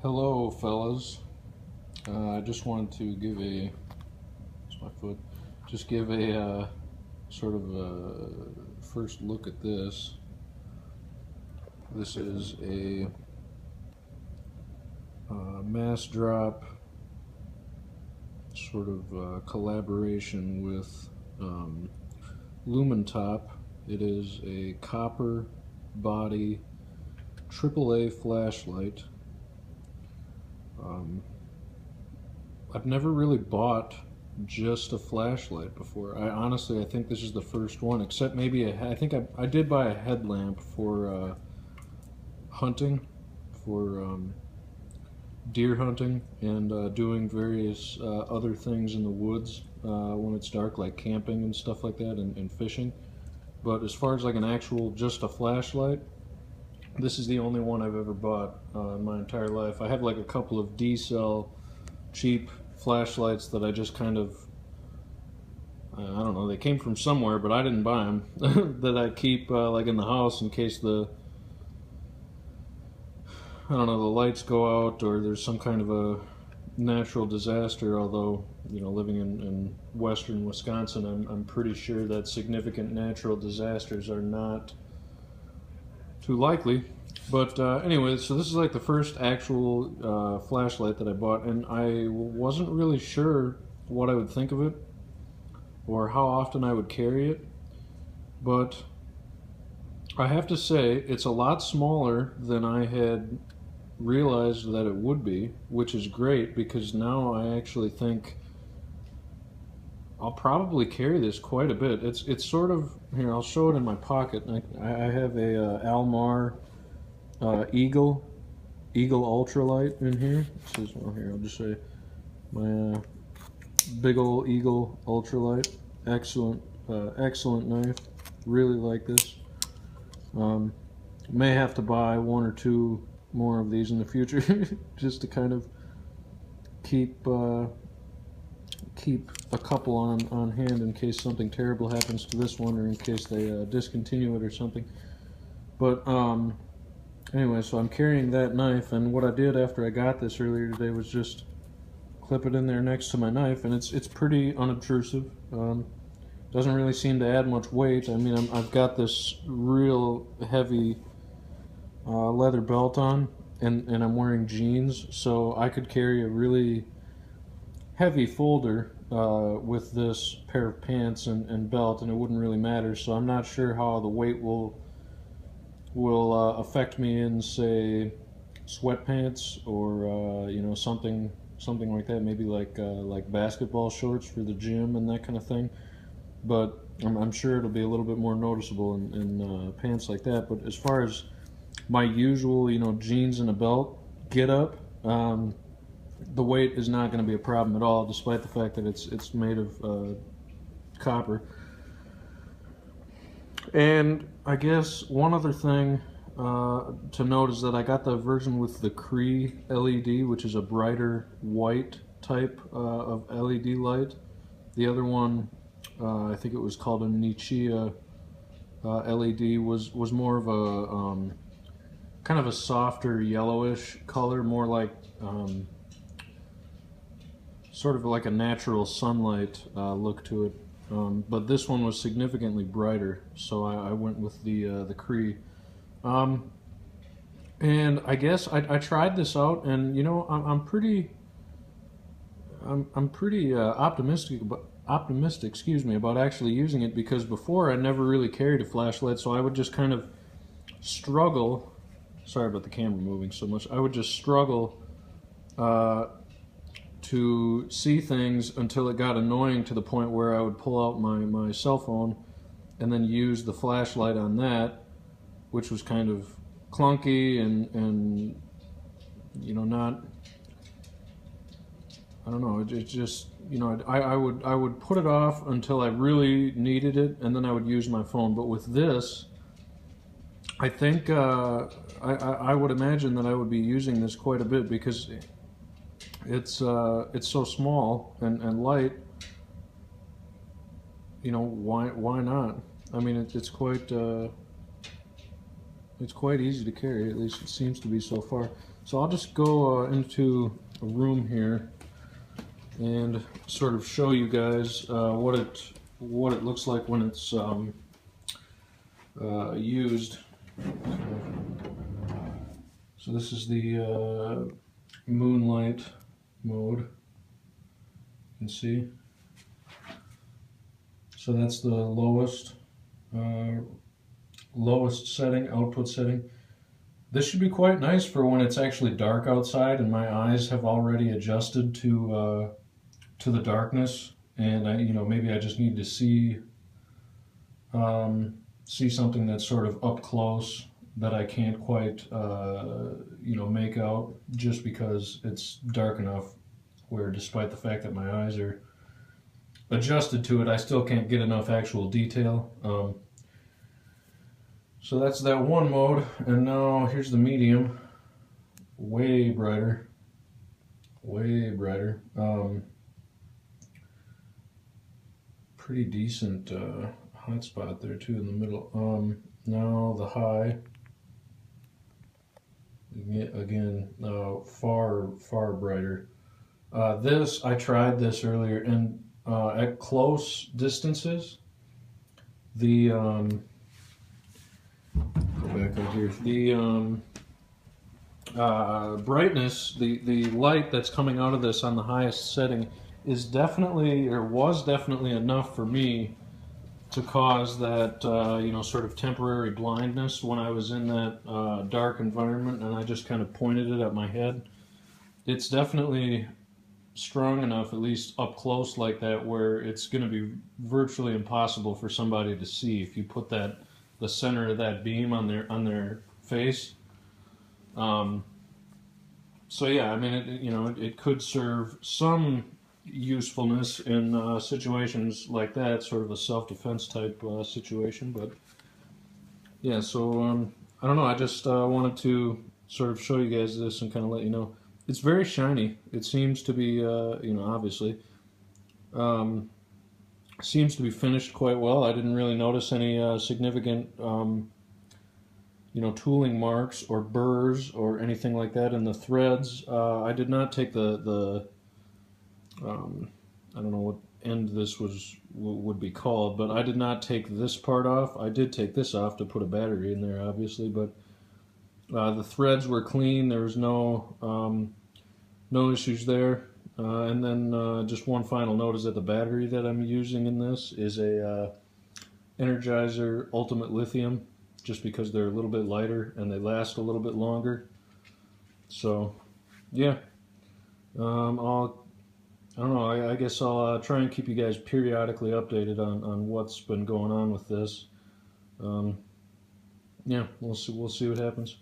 Hello, fellas. I just wanted to give a, it's my foot, just give a sort of a first look at this. This is a Massdrop sort of collaboration with Lumintop. It is a copper body AAA flashlight. I've never really bought just a flashlight before. I think this is the first one, except maybe I think I did buy a headlamp for hunting, for deer hunting and doing various other things in the woods when it's dark, like camping and stuff like that, and fishing. But as far as like an actual just a flashlight, this is the only one I've ever bought in my entire life. I have like a couple of D-cell cheap flashlights that I just kind of, I don't know, they came from somewhere, but I didn't buy them, that I keep like in the house in case the, I don't know, the lights go out or there's some kind of a natural disaster. Although, you know, living in western Wisconsin, I'm pretty sure that significant natural disasters are not too likely. But anyway, so this is like the first actual flashlight that I bought, and I wasn't really sure what I would think of it or how often I would carry it, but I have to say it's a lot smaller than I had realized that it would be, which is great, because now I actually think I'll probably carry this quite a bit. It's sort of, here, I'll show it in my pocket. I have a Almar Eagle Ultralight in here. This is, well, here, I'll just say my big old Eagle Ultralight. Excellent, excellent knife. Really like this. May have to buy one or two more of these in the future just to kind of keep a couple on hand in case something terrible happens to this one, or in case they discontinue it or something. But anyway, so I'm carrying that knife, and what I did after I got this earlier today was just clip it in there next to my knife, and it's pretty unobtrusive. Doesn't really seem to add much weight. I mean, I've got this real heavy leather belt on, and I'm wearing jeans, so I could carry a really heavy folder with this pair of pants and belt, and it wouldn't really matter. So I'm not sure how the weight will affect me in, say, sweatpants or you know, something like that. Maybe like basketball shorts for the gym and that kind of thing. But I'm sure it'll be a little bit more noticeable in pants like that. But as far as my usual, you know, jeans and a belt get up, the weight is not going to be a problem at all, despite the fact that it's made of copper. And I guess one other thing to note is that I got the version with the Cree LED, which is a brighter white type of LED light. The other one, I think it was called a Nichia LED, was more of a kind of a softer yellowish color, more like sort of like a natural sunlight look to it. But this one was significantly brighter, so I went with the Cree. And I guess I tried this out, and you know, I'm pretty optimistic about actually using it, because before I never really carried a flashlight, so I would just kind of struggle. Sorry about the camera moving so much. I would just struggle to see things until it got annoying to the point where I would pull out my cell phone and then use the flashlight on that, which was kind of clunky and you know, not, I don't know, it just, you know, I would put it off until I really needed it, and then I would use my phone. But with this, I think I would imagine that I would be using this quite a bit, because it's so small and light. You know, why not? I mean, it's quite it's quite easy to carry, at least it seems to be so far. So I'll just go into a room here and sort of show you guys what it looks like when it's used. So this is the moonlight mode. You can see. So that's the lowest setting, output setting. This should be quite nice for when it's actually dark outside and my eyes have already adjusted to the darkness, and maybe I just need to see something that's sort of up close that I can't quite make out just because it's dark enough where, despite the fact that my eyes are adjusted to it, I still can't get enough actual detail. So that's that one mode, and now here's the medium. Way brighter. Way brighter. Pretty decent hot spot there too in the middle. Now the high. Again, far brighter. I tried this earlier, and at close distances, the go back over here. The brightness, the light that's coming out of this on the highest setting is definitely, or was definitely, enough for me to cause that sort of temporary blindness when I was in that dark environment, and I just kind of pointed it at my head. It's definitely strong enough, at least up close like that, where it's going to be virtually impossible for somebody to see if you put the center of that beam on their face. So yeah, I mean, it could serve some usefulness in situations like that, sort of a self-defense type situation. But yeah, so I don't know, I just wanted to sort of show you guys this and kind of let you know. It's very shiny. It seems to be, obviously, seems to be finished quite well. I didn't really notice any significant, tooling marks or burrs or anything like that in the threads. I did not take the I don't know what end this would be called, but I did not take this part off. I did take this off to put a battery in there, obviously, but the threads were clean. There was no issues there. And then just one final note is that the battery that I'm using in this is a Energizer Ultimate Lithium, just because they're a little bit lighter and they last a little bit longer. So, yeah. I don't know, I guess I'll try and keep you guys periodically updated on what's been going on with this. Yeah, we'll see what happens.